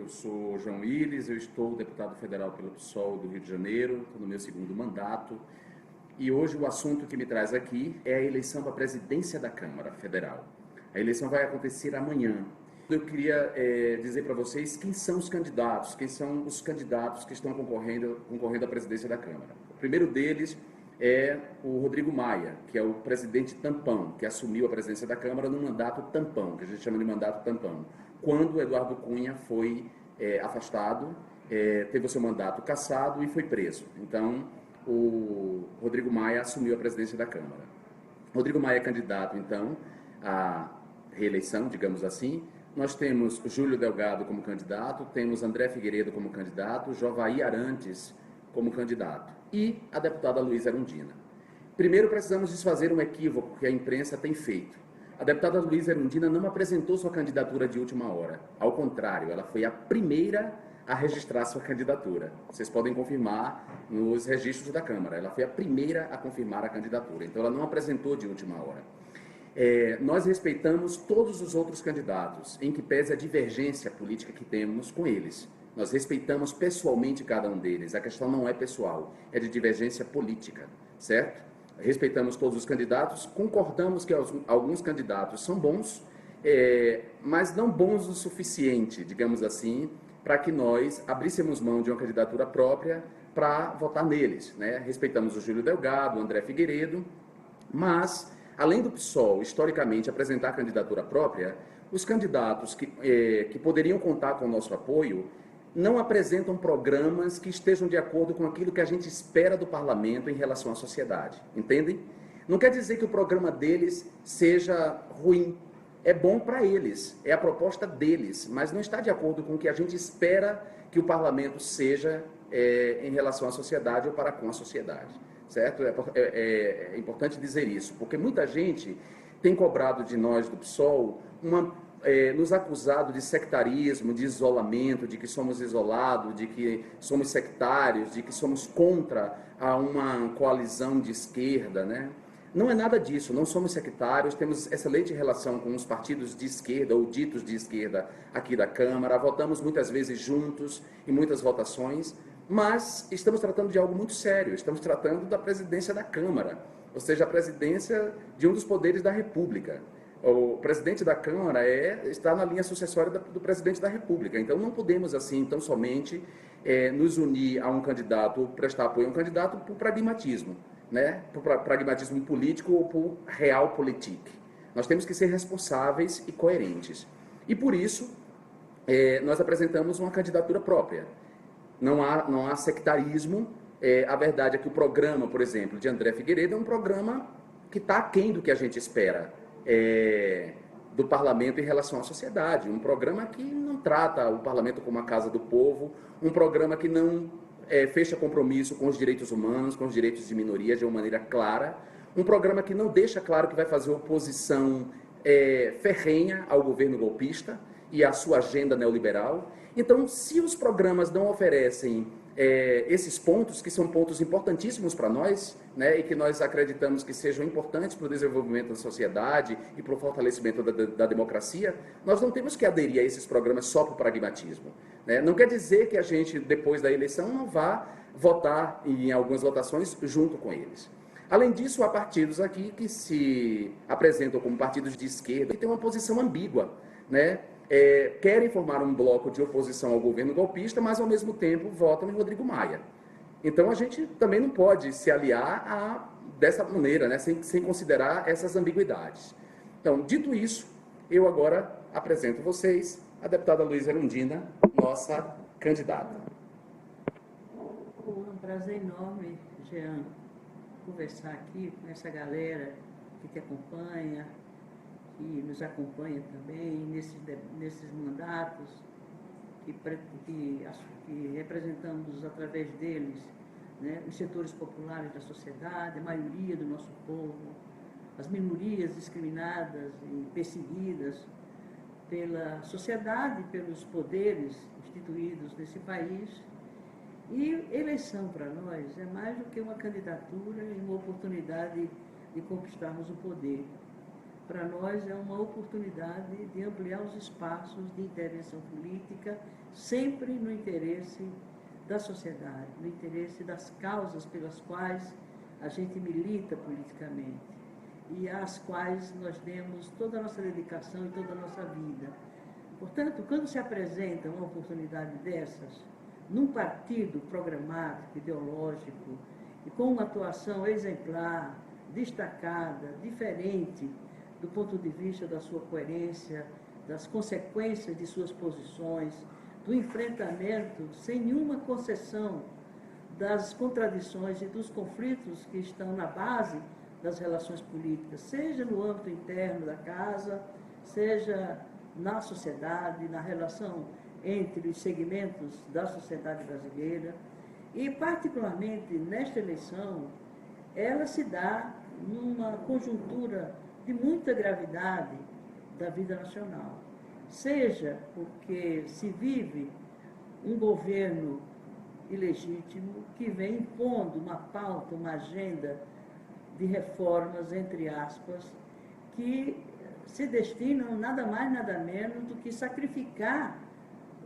sou João Willis, eu estou deputado federal pelo PSOL do Rio de Janeiro, estou no meu segundo mandato. E hoje o assunto que me traz aqui é a eleição para a presidência da Câmara Federal. A eleição vai acontecer amanhã. Eu queria dizer para vocês quem são os candidatos que estão concorrendo à presidência da Câmara. O primeiro deles é o Rodrigo Maia, que é o presidente tampão, que assumiu a presidência da Câmara no mandato tampão, que a gente chama de mandato tampão. Quando o Eduardo Cunha foi afastado, teve o seu mandato cassado e foi preso. Então, o Rodrigo Maia assumiu a presidência da Câmara. Rodrigo Maia é candidato, então, à reeleição, digamos assim. Nós temos Júlio Delgado como candidato, temos André Figueiredo como candidato, Jovaí Arantes como candidato e a deputada Luísa Erundina. Primeiro, precisamos desfazer um equívoco que a imprensa tem feito. A deputada Luísa Erundina não apresentou sua candidatura de última hora. Ao contrário, ela foi a primeira a registrar sua candidatura. Vocês podem confirmar nos registros da Câmara. Ela foi a primeira a confirmar a candidatura. Então, ela não apresentou de última hora. Nós respeitamos todos os outros candidatos, em que pese a divergência política que temos com eles. Nós respeitamos pessoalmente cada um deles. A questão não é pessoal, é de divergência política, certo? Respeitamos todos os candidatos, concordamos que alguns candidatos são bons, mas não bons o suficiente, digamos assim, para que nós abríssemos mão de uma candidatura própria para votar neles, né? Respeitamos o Júlio Delgado, o André Figueiredo, mas, além do PSOL, historicamente, apresentar candidatura própria, os candidatos que poderiam contar com o nosso apoio não apresentam programas que estejam de acordo com aquilo que a gente espera do parlamento em relação à sociedade, entendem? Não quer dizer que o programa deles seja ruim, é bom para eles, é a proposta deles, mas não está de acordo com o que a gente espera que o parlamento seja em relação à sociedade ou para com a sociedade, certo? É importante dizer isso, porque muita gente tem cobrado de nós do PSOL nos acusado de sectarismo, de isolamento, de que somos isolados, de que somos sectários, de que somos contra uma coalizão de esquerda, né? Não é nada disso, não somos sectários, temos excelente relação com os partidos de esquerda ou ditos de esquerda aqui da Câmara, votamos muitas vezes juntos em muitas votações, mas estamos tratando de algo muito sério, estamos tratando da presidência da Câmara, ou seja, a presidência de um dos poderes da República. O presidente da Câmara está na linha sucessória do presidente da República. Então, não podemos, assim, tão somente nos unir a um candidato, ou prestar apoio a um candidato por pragmatismo, né? Por pragmatismo político ou por realpolitik. Nós temos que ser responsáveis e coerentes. E, por isso, nós apresentamos uma candidatura própria. Não há sectarismo. A verdade é que o programa, por exemplo, de André Figueiredo é um programa que está aquém do que a gente espera do parlamento em relação à sociedade, um programa que não trata o parlamento como a casa do povo, um programa que não fecha compromisso com os direitos humanos, com os direitos de minorias de uma maneira clara, um programa que não deixa claro que vai fazer oposição ferrenha ao governo golpista e à sua agenda neoliberal. Então, se os programas não oferecem esses pontos, que são pontos importantíssimos para nós, né, e que nós acreditamos que sejam importantes para o desenvolvimento da sociedade e para o fortalecimento da democracia, nós não temos que aderir a esses programas só por pragmatismo, né? Não quer dizer que a gente, depois da eleição, não vá votar em algumas votações junto com eles. Além disso, há partidos aqui que se apresentam como partidos de esquerda e têm uma posição ambígua, né? Querem formar um bloco de oposição ao governo golpista, mas ao mesmo tempo votam em Rodrigo Maia. Então a gente também não pode se aliar dessa maneira, né? sem considerar essas ambiguidades. Então, dito isso, eu agora apresento a vocês a deputada Luísa Erundina, nossa candidata. É um prazer enorme, Jean, conversar aqui com essa galera que te acompanha, que nos acompanha também nesses mandatos, que representamos através deles, né, os setores populares da sociedade, a maioria do nosso povo, as minorias discriminadas e perseguidas pela sociedade, pelos poderes instituídos nesse país. E eleição para nós é mais do que uma candidatura e uma oportunidade de conquistarmos o poder. para nós é uma oportunidade de ampliar os espaços de intervenção política, sempre no interesse da sociedade, no interesse das causas pelas quais a gente milita politicamente e às quais nós demos toda a nossa dedicação e toda a nossa vida. Portanto, quando se apresenta uma oportunidade dessas, num partido programático, ideológico, e com uma atuação exemplar, destacada, diferente do ponto de vista da sua coerência, das consequências de suas posições, do enfrentamento sem nenhuma concessão das contradições e dos conflitos que estão na base das relações políticas, seja no âmbito interno da casa, seja na sociedade, na relação entre os segmentos da sociedade brasileira. E, particularmente nesta eleição, ela se dá numa conjuntura de muita gravidade da vida nacional. Seja porque se vive um governo ilegítimo que vem impondo uma pauta, uma agenda de reformas, entre aspas, que se destinam nada mais, nada menos do que sacrificar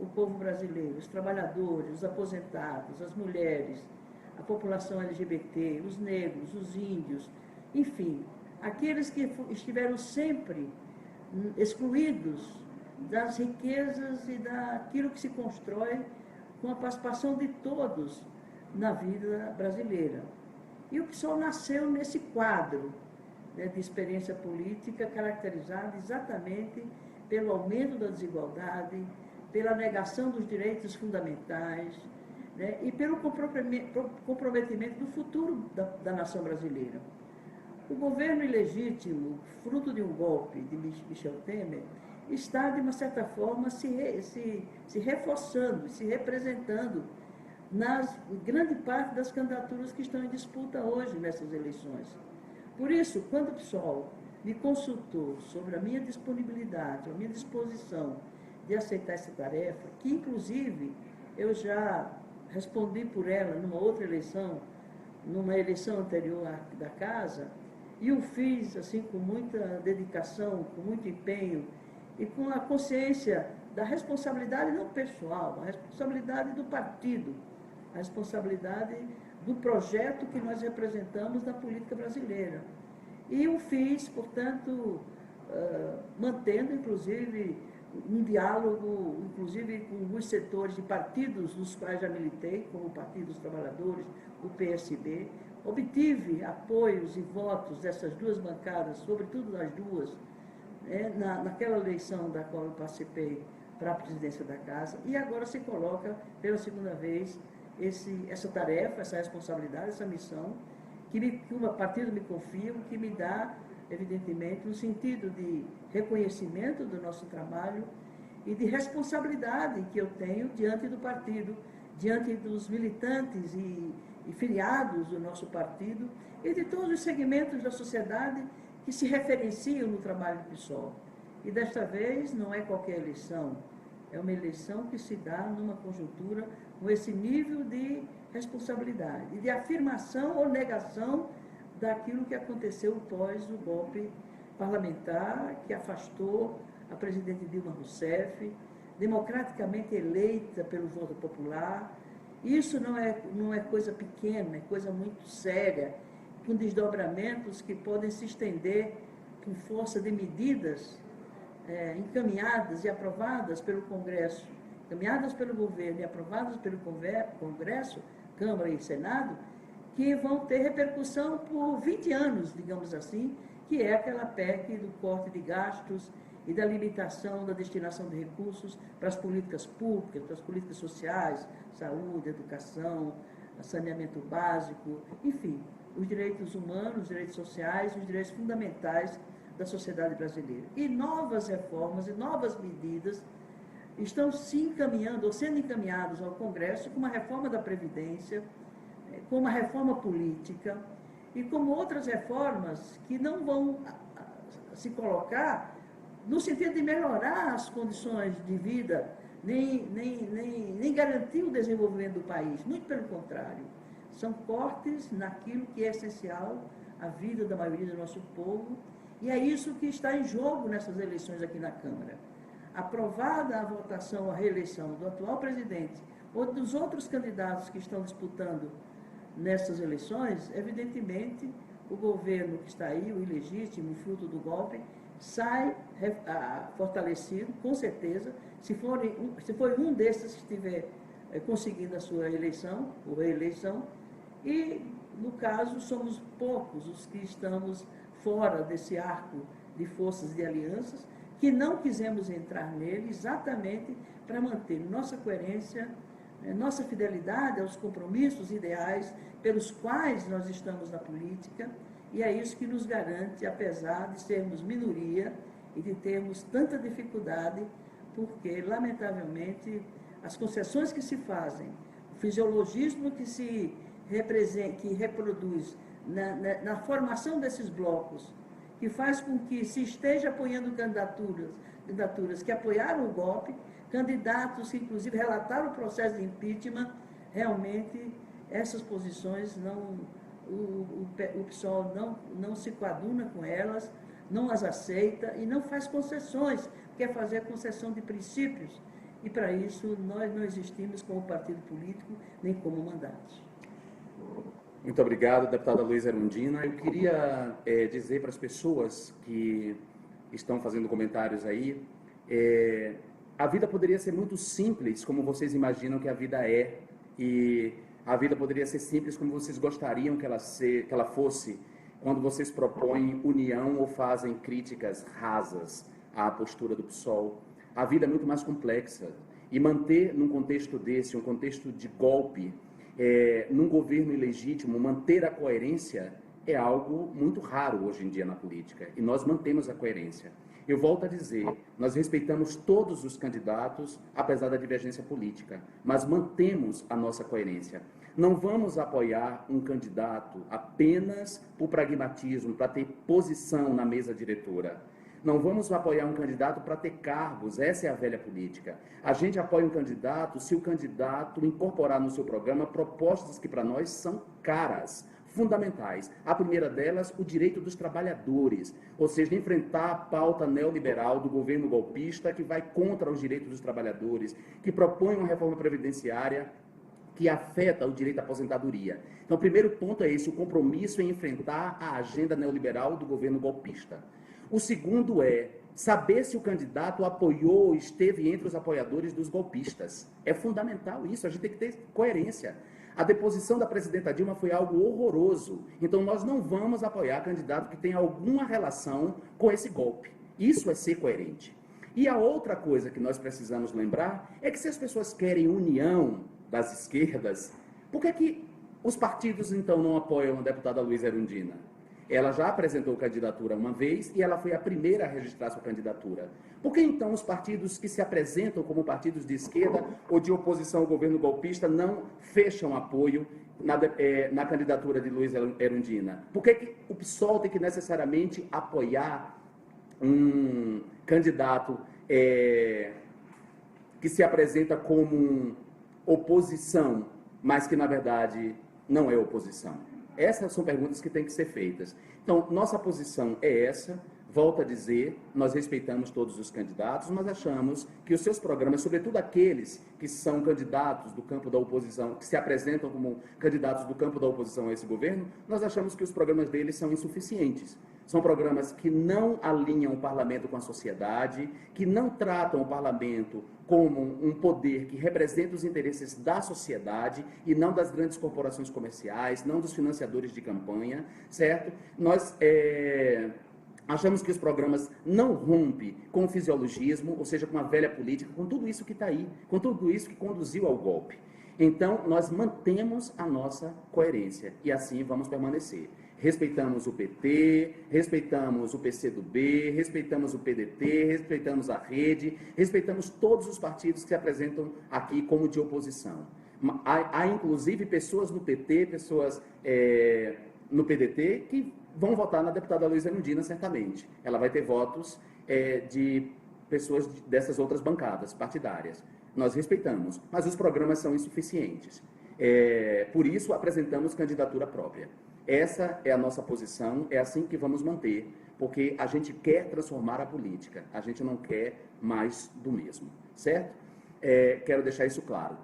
o povo brasileiro, os trabalhadores, os aposentados, as mulheres, a população LGBT, os negros, os índios, enfim, aqueles que estiveram sempre excluídos das riquezas e daquilo que se constrói com a participação de todos na vida brasileira. E o PSOL nasceu nesse quadro, né, de experiência política caracterizada exatamente pelo aumento da desigualdade, pela negação dos direitos fundamentais, né, e pelo comprometimento do futuro da nação brasileira. O governo ilegítimo, fruto de um golpe de Michel Temer, está, de uma certa forma, se reforçando, se representando nas grande parte das candidaturas que estão em disputa hoje nessas eleições. Por isso, quando o PSOL me consultou sobre a minha disponibilidade, a minha disposição de aceitar essa tarefa, que inclusive eu já respondi por ela numa outra eleição, numa eleição anterior da casa, e o fiz assim com muita dedicação, com muito empenho e com a consciência da responsabilidade não pessoal, a responsabilidade do partido, a responsabilidade do projeto que nós representamos na política brasileira. E o fiz, portanto, mantendo, inclusive, um diálogo, inclusive, com alguns setores de partidos dos quais já militei, como o Partido dos Trabalhadores, o PSB. Obtive apoios e votos dessas duas bancadas, sobretudo das duas, naquela eleição da qual eu participei para a presidência da Casa, e agora se coloca pela segunda vez essa tarefa, essa responsabilidade, essa missão, que o partido me confia, que me dá, evidentemente, um sentido de reconhecimento do nosso trabalho e de responsabilidade que eu tenho diante do partido, diante dos militantes e filiados do nosso partido e de todos os segmentos da sociedade que se referenciam no trabalho do PSOL. E desta vez não é qualquer eleição, é uma eleição que se dá numa conjuntura com esse nível de responsabilidade e de afirmação ou negação daquilo que aconteceu pós o golpe parlamentar que afastou a presidente Dilma Rousseff, democraticamente eleita pelo voto popular. Isso não é coisa pequena, é coisa muito séria, com desdobramentos que podem se estender com força de medidas encaminhadas e aprovadas pelo Congresso, encaminhadas pelo governo e aprovadas pelo Congresso, Câmara e Senado, que vão ter repercussão por 20 anos, digamos assim, que é aquela PEC do corte de gastos e da limitação da destinação de recursos para as políticas públicas, para as políticas sociais, saúde, educação, saneamento básico, enfim, os direitos humanos, os direitos sociais, os direitos fundamentais da sociedade brasileira. E novas reformas e novas medidas estão se encaminhando ou sendo encaminhadas ao Congresso, como a reforma da Previdência, como a reforma política e como outras reformas que não vão se colocar no sentido de melhorar as condições de vida, nem garantir o desenvolvimento do país, muito pelo contrário. São cortes naquilo que é essencial à vida da maioria do nosso povo E é isso que está em jogo nessas eleições aqui na Câmara. Aprovada a votação, a reeleição do atual presidente ou dos outros candidatos que estão disputando nessas eleições, evidentemente, o governo que está aí, o ilegítimo, fruto do golpe, sai fortalecido, com certeza, se for um desses que estiver conseguindo a sua eleição, ou reeleição, e, no caso, somos poucos os que estamos fora desse arco de forças de alianças, que não quisemos entrar nele exatamente para manter nossa coerência, nossa fidelidade aos compromissos ideais pelos quais nós estamos na política, e é isso que nos garante, apesar de sermos minoria e de termos tanta dificuldade, porque, lamentavelmente, as concessões que se fazem, o fisiologismo que reproduz na formação desses blocos, que faz com que se esteja apoiando candidaturas que apoiaram o golpe, candidatos que, inclusive, relataram o processo de impeachment, realmente, essas posições, o PSOL não se coaduna com elas, não as aceita e não faz concessões, quer fazer concessão de princípios. E, para isso, nós não existimos como partido político, nem como mandatos. Muito obrigado, deputada Luiza Erundina. Eu queria dizer para as pessoas que estão fazendo comentários aí, a vida poderia ser muito simples, como vocês imaginam que a vida é, e a vida poderia ser simples como vocês gostariam que ela fosse, quando vocês propõem união ou fazem críticas rasas à postura do PSOL. A vida é muito mais complexa, e manter num contexto desse, um contexto de golpe, num governo ilegítimo, manter a coerência é algo muito raro hoje em dia na política, e nós mantemos a coerência. Eu volto a dizer, nós respeitamos todos os candidatos, apesar da divergência política, mas mantemos a nossa coerência. Não vamos apoiar um candidato apenas por pragmatismo, para ter posição na mesa diretora. Não vamos apoiar um candidato para ter cargos, essa é a velha política. A gente apoia um candidato se o candidato incorporar no seu programa propostas que para nós são caras, fundamentais. A primeira delas, o direito dos trabalhadores, ou seja, enfrentar a pauta neoliberal do governo golpista que vai contra os direitos dos trabalhadores, que propõe uma reforma previdenciária que afeta o direito à aposentadoria. Então, o primeiro ponto é esse, o compromisso em enfrentar a agenda neoliberal do governo golpista. O segundo é saber se o candidato apoiou ou esteve entre os apoiadores dos golpistas. É fundamental isso, a gente tem que ter coerência. A deposição da presidenta Dilma foi algo horroroso, então nós não vamos apoiar candidato que tenha alguma relação com esse golpe. Isso é ser coerente. E a outra coisa que nós precisamos lembrar é que se as pessoas querem união das esquerdas, por que os partidos então não apoiam a deputada Luiza Erundina? Ela já apresentou candidatura uma vez e ela foi a primeira a registrar sua candidatura. Por que então os partidos que se apresentam como partidos de esquerda ou de oposição ao governo golpista não fecham apoio na candidatura de Luiza Erundina? Por que o PSOL tem que necessariamente apoiar um candidato que se apresenta como oposição, mas que na verdade não é oposição? Essas são perguntas que têm que ser feitas. Então, nossa posição é essa. Volto a dizer, nós respeitamos todos os candidatos, mas achamos que os seus programas, sobretudo aqueles que são candidatos do campo da oposição, que se apresentam como candidatos do campo da oposição a esse governo, nós achamos que os programas deles são insuficientes. São programas que não alinham o parlamento com a sociedade, que não tratam o parlamento como um poder que representa os interesses da sociedade e não das grandes corporações comerciais, não dos financiadores de campanha, certo? Nós achamos que os programas não rompem com o fisiologismo, ou seja, com a velha política, com tudo isso que está aí, com tudo isso que conduziu ao golpe. Então, nós mantemos a nossa coerência e assim vamos permanecer. Respeitamos o PT, respeitamos o PCdoB, respeitamos o PDT, respeitamos a Rede, respeitamos todos os partidos que se apresentam aqui como de oposição. Há inclusive pessoas no PT, pessoas no PDT, que vão votar na deputada Luiza Erundina, certamente. Ela vai ter votos de pessoas dessas outras bancadas partidárias. Nós respeitamos, mas os programas são insuficientes. Por isso, apresentamos candidatura própria. Essa é a nossa posição, é assim que vamos manter, porque a gente quer transformar a política, a gente não quer mais do mesmo, certo? Quero deixar isso claro.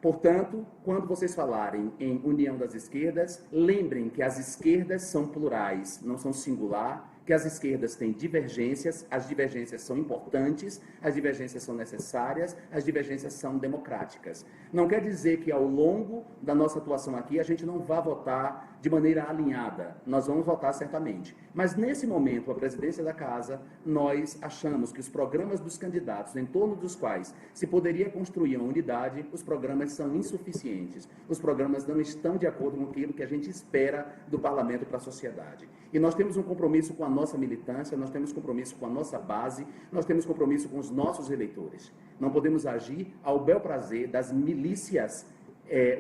Portanto, quando vocês falarem em união das esquerdas, lembrem que as esquerdas são plurais, não são singular, que as esquerdas têm divergências, as divergências são importantes, as divergências são necessárias, as divergências são democráticas. Não quer dizer que ao longo da nossa atuação aqui a gente não vá votar de maneira alinhada, nós vamos votar certamente. Mas nesse momento, a presidência da casa, nós achamos que os programas dos candidatos, em torno dos quais se poderia construir uma unidade, os programas são insuficientes. Os programas não estão de acordo com aquilo que a gente espera do parlamento para a sociedade. E nós temos um compromisso com a nossa militância, nós temos compromisso com a nossa base, nós temos compromisso com os nossos eleitores. Não podemos agir ao bel prazer das milícias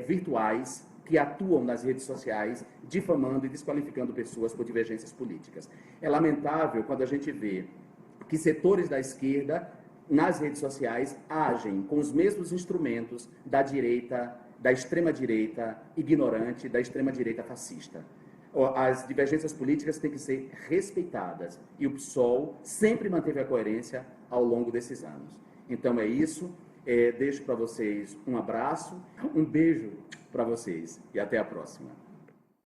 virtuais que atuam nas redes sociais, difamando e desqualificando pessoas por divergências políticas. É lamentável quando a gente vê que setores da esquerda, nas redes sociais, agem com os mesmos instrumentos da direita, da extrema-direita ignorante, da extrema-direita fascista. As divergências políticas têm que ser respeitadas, e o PSOL sempre manteve a coerência ao longo desses anos. Então é isso, deixo para vocês um abraço, um beijo para vocês e até a próxima.